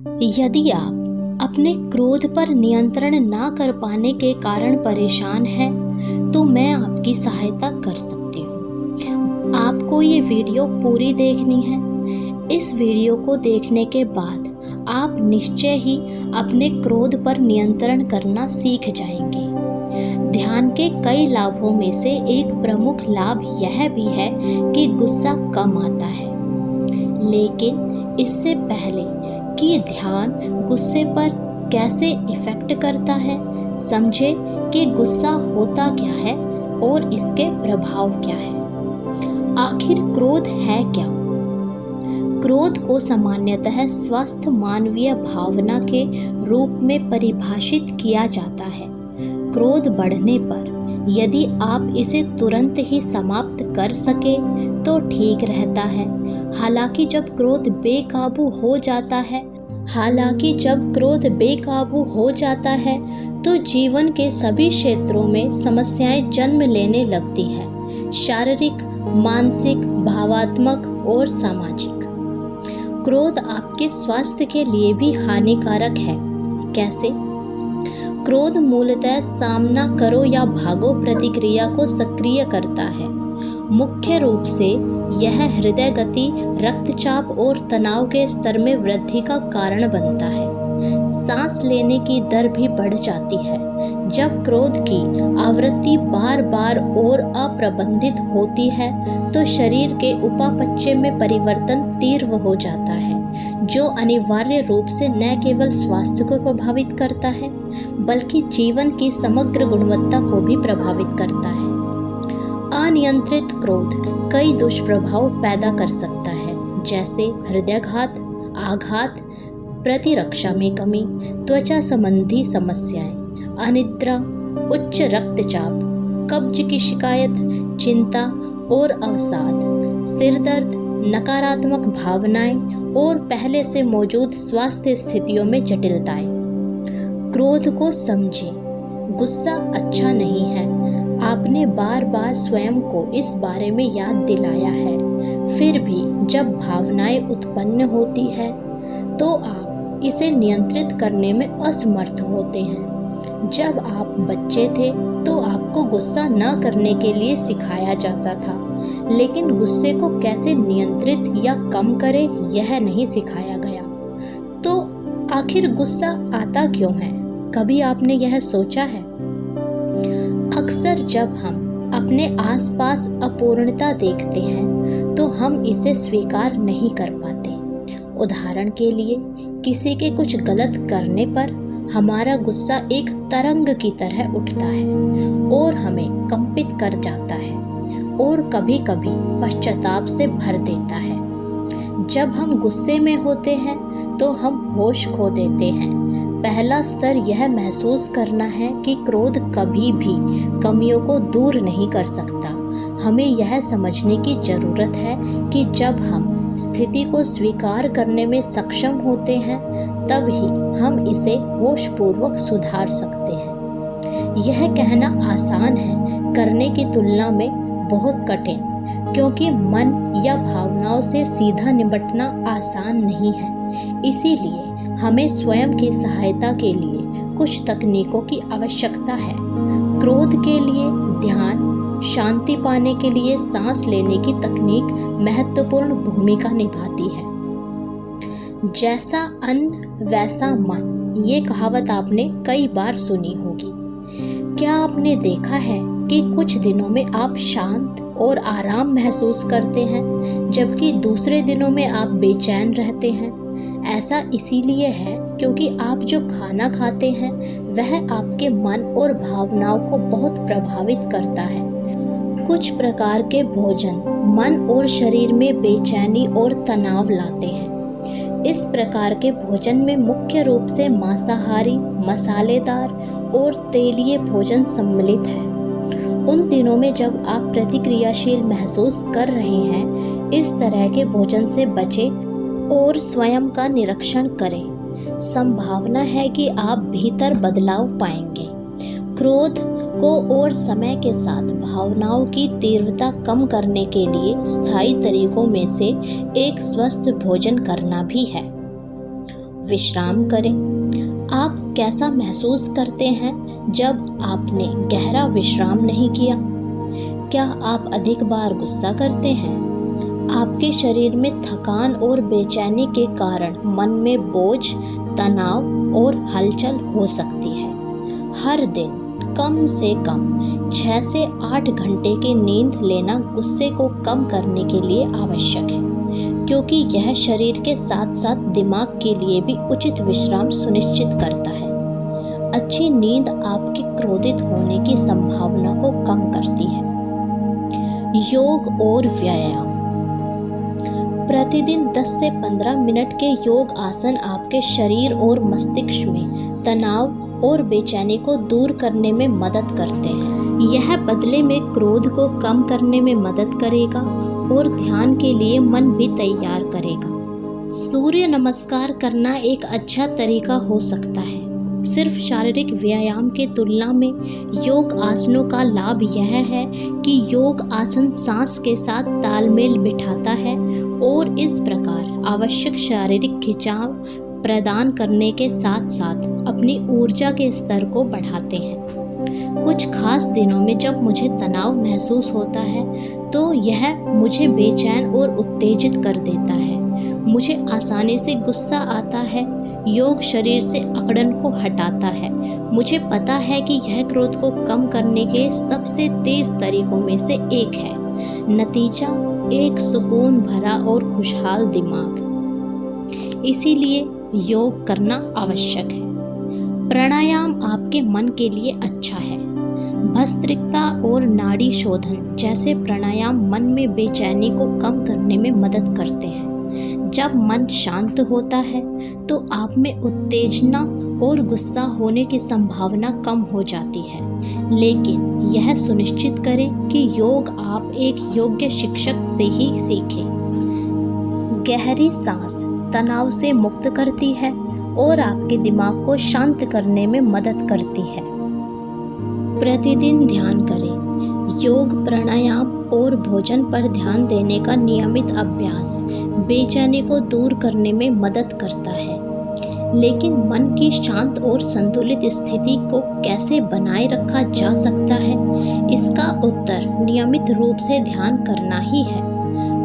यदि आप अपने क्रोध पर नियंत्रण ना कर पाने के कारण परेशान हैं, तो मैं आपकी सहायता कर सकती हूँ। आपको ये वीडियो पूरी देखनी है। इस वीडियो को देखने के बाद आप निश्चय ही अपने क्रोध पर नियंत्रण करना सीख जाएंगे। ध्यान के कई लाभों में से एक प्रमुख लाभ यह भी है कि गुस्सा कम आता है। लेकिन इससे पहले कि ध्यान गुस्से पर कैसे इफेक्ट करता है, समझे कि गुस्सा होता क्या है और इसके प्रभाव क्या है। आखिर क्रोध है क्या? क्रोध को सामान्यतः स्वस्थ मानवीय भावना के रूप में परिभाषित किया जाता है। क्रोध बढ़ने पर यदि आप इसे तुरंत ही समाप्त कर सके तो ठीक रहता है। हालांकि जब क्रोध बेकाबू हो जाता है तो जीवन के सभी क्षेत्रों में समस्याएं जन्म लेने लगती हैं, शारीरिक, मानसिक, भावात्मक और सामाजिक। क्रोध आपके स्वास्थ्य के लिए भी हानिकारक है। कैसे? क्रोध मूलतः सामना करो या भागो प्रतिक्रिया को सक्रिय करता है। मुख्य रूप से यह हृदय गति, रक्तचाप और तनाव के स्तर में वृद्धि का कारण बनता है। सांस लेने की दर भी बढ़ जाती है। जब क्रोध की आवृत्ति बार बार और अप्रबंधित होती है तो शरीर के उपापचय में परिवर्तन तीव्र हो जाता है, जो अनिवार्य रूप से न केवल स्वास्थ्य को प्रभावित करता है बल्कि जीवन की समग्र गुणवत्ता को भी प्रभावित करता है। अनियंत्रित क्रोध कई दुष्प्रभाव पैदा कर सकता है, जैसे हृदयाघात, आघात, प्रतिरक्षा में कमी, त्वचा संबंधी समस्याएं, अनिद्रा, उच्च रक्तचाप, कब्ज की शिकायत, चिंता और अवसाद, सिर दर्द, नकारात्मक भावनाएं और पहले से मौजूद स्वास्थ्य स्थितियों में जटिलताएं। क्रोध को समझें। गुस्सा अच्छा नहीं है। आपने बार बार स्वयं को इस बारे में याद दिलाया है। फिर भी जब भावनाएं उत्पन्न होती है तो आप इसे नियंत्रित करने में असमर्थ होते हैं। जब आप बच्चे थे तो आपको गुस्सा न करने के लिए सिखाया जाता था, लेकिन गुस्से को कैसे नियंत्रित या कम करें यह नहीं सिखाया गया। तो आखिर गुस्सा आता क्यों है? कभी आपने यह सोचा है? अक्सर जब हम अपने आसपास अपूर्णता देखते हैं तो हम इसे स्वीकार नहीं कर पाते। उदाहरण के लिए, किसी के कुछ गलत करने पर हमारा गुस्सा एक तरंग की तरह उठता है और हमें कंपित कर जाता है और कभी कभी पश्चाताप से भर देता है। जब हम गुस्से में होते हैं तो हम होश खो देते हैं। पहला स्तर यह महसूस करना है कि क्रोध कभी भी कमियों को दूर नहीं कर सकता। हमें यह समझने की जरूरत है कि जब हम स्थिति को स्वीकार करने में सक्षम होते हैं तब ही हम इसे होशपूर्वक सुधार सकते हैं। यह कहना आसान है, करने की तुलना में बहुत कठिन, क्योंकि मन या भावनाओं से सीधा निपटना आसान नहीं है। इसीलिए हमें स्वयं की सहायता के लिए कुछ तकनीकों की आवश्यकता है। क्रोध के लिए ध्यान, शांति पाने के लिए सांस लेने की तकनीक महत्वपूर्ण भूमिका निभाती है। जैसा अन्न वैसा मन, ये कहावत आपने कई बार सुनी होगी। क्या आपने देखा है कि कुछ दिनों में आप शांत और आराम महसूस करते हैं, जबकि दूसरे दिनों में आप बेचैन रहते हैं? ऐसा इसीलिए है क्योंकि आप जो खाना खाते हैं वह आपके मन और भावनाओं को बहुत प्रभावित करता है। कुछ प्रकार के भोजन मन और शरीर में बेचैनी और तनाव लाते हैं। इस प्रकार के भोजन में मुख्य रूप से मांसाहारी, मसालेदार और तेलीय भोजन सम्मिलित है। उन दिनों में जब आप प्रतिक्रियाशील महसूस कर रहे हैं, इस तरह के भोजन से बचें और स्वयं का निरीक्षण करें। संभावना है कि आप भीतर बदलाव पाएंगे। क्रोध को और समय के साथ भावनाओं की तीव्रता कम करने के लिए स्थायी तरीकों में से एक स्वस्थ भोजन करना भी है। विश्राम करें। आप कैसा महसूस करते हैं जब आपने गहरा विश्राम नहीं किया? क्या आप अधिक बार गुस्सा करते हैं? आपके शरीर में थकान और बेचैनी के कारण मन में बोझ, तनाव और हलचल हो सकती है। हर दिन कम से कम 6 से 8 घंटे की नींद लेना गुस्से को कम करने के लिए आवश्यक है, क्योंकि यह शरीर के साथ साथ दिमाग के लिए भी उचित विश्राम सुनिश्चित करता है। अच्छी नींद आपके क्रोधित होने की संभावना को कम करती है। योग और व्यायाम। प्रतिदिन 10 से 15 मिनट के योग आसन आपके शरीर और मस्तिष्क में तनाव और बेचैनी को दूर करने में मदद करते हैं। यह बदले में क्रोध को कम करने में मदद करेगा और ध्यान के लिए मन भी तैयार करेगा। सूर्य नमस्कार करना एक अच्छा तरीका हो सकता है। सिर्फ शारीरिक व्यायाम की तुलना में योग आसनों का लाभ यह है कि योग आसन सांस के साथ तालमेल बिठाता है और इस प्रकार आवश्यक शारीरिक खिंचाव प्रदान करने के साथ साथ अपनी ऊर्जा के स्तर को बढ़ाते हैं। कुछ खास दिनों में जब मुझे तनाव महसूस होता है तो यह मुझे बेचैन और उत्तेजित कर देता है। मुझे आसानी से गुस्सा आता है। योग शरीर से अकड़न को हटाता है। मुझे पता है कि यह क्रोध को कम करने के सबसे तेज तरीकों में से एक है। नतीजा एक सुकून भरा और खुशहाल दिमाग। इसीलिए योग करना आवश्यक है। प्राणायाम आपके मन के लिए अच्छा है। भस्त्रिका और नाड़ी शोधन जैसे प्राणायाम मन में बेचैनी को कम करने में मदद करते हैं। जब मन शांत होता है तो आप में उत्तेजना और गुस्सा होने की संभावना कम हो जाती है। लेकिन यह सुनिश्चित करें कि योग आप एक योग्य शिक्षक से ही सीखें। गहरी सांस तनाव से मुक्त करती है और आपके दिमाग को शांत करने में मदद करती है। प्रतिदिन ध्यान करें। योग, प्राणायाम और भोजन पर ध्यान देने का नियमित अभ्यास बेचैनी को दूर करने में मदद करता है। लेकिन मन की शांत और संतुलित स्थिति को कैसे बनाए रखा जा सकता है, इसका उत्तर नियमित रूप से ध्यान करना ही है।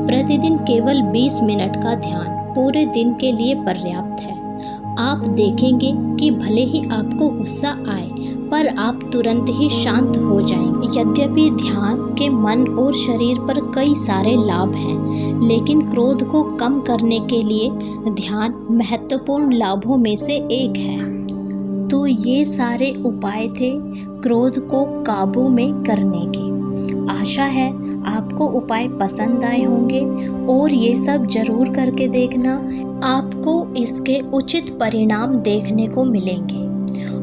प्रतिदिन केवल 20 मिनट का ध्यान पूरे दिन के लिए पर्याप्त है। आप देखेंगे कि भले ही आपको गुस्सा आए पर आप तुरंत ही शांत हो जाएंगे। यद्यपि ध्यान के मन और शरीर पर कई सारे लाभ हैं, लेकिन क्रोध को कम करने के लिए ध्यान महत्वपूर्ण लाभों में से एक है। तो ये सारे उपाय थे क्रोध को काबू में करने के। आशा है आपको उपाय पसंद आए होंगे और ये सब जरूर करके देखना, आपको इसके उचित परिणाम देखने को मिलेंगे।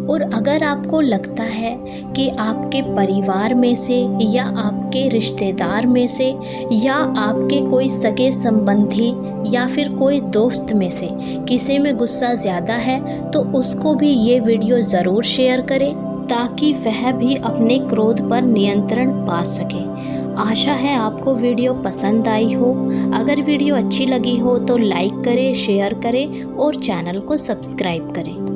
और अगर आपको लगता है कि आपके परिवार में से या आपके रिश्तेदार में से या आपके कोई सगे संबंधी या फिर कोई दोस्त में से किसी में गुस्सा ज़्यादा है तो उसको भी ये वीडियो ज़रूर शेयर करें ताकि वह भी अपने क्रोध पर नियंत्रण पा सके। आशा है आपको वीडियो पसंद आई हो। अगर वीडियो अच्छी लगी हो तो लाइक करें, शेयर करें और चैनल को सब्सक्राइब करें।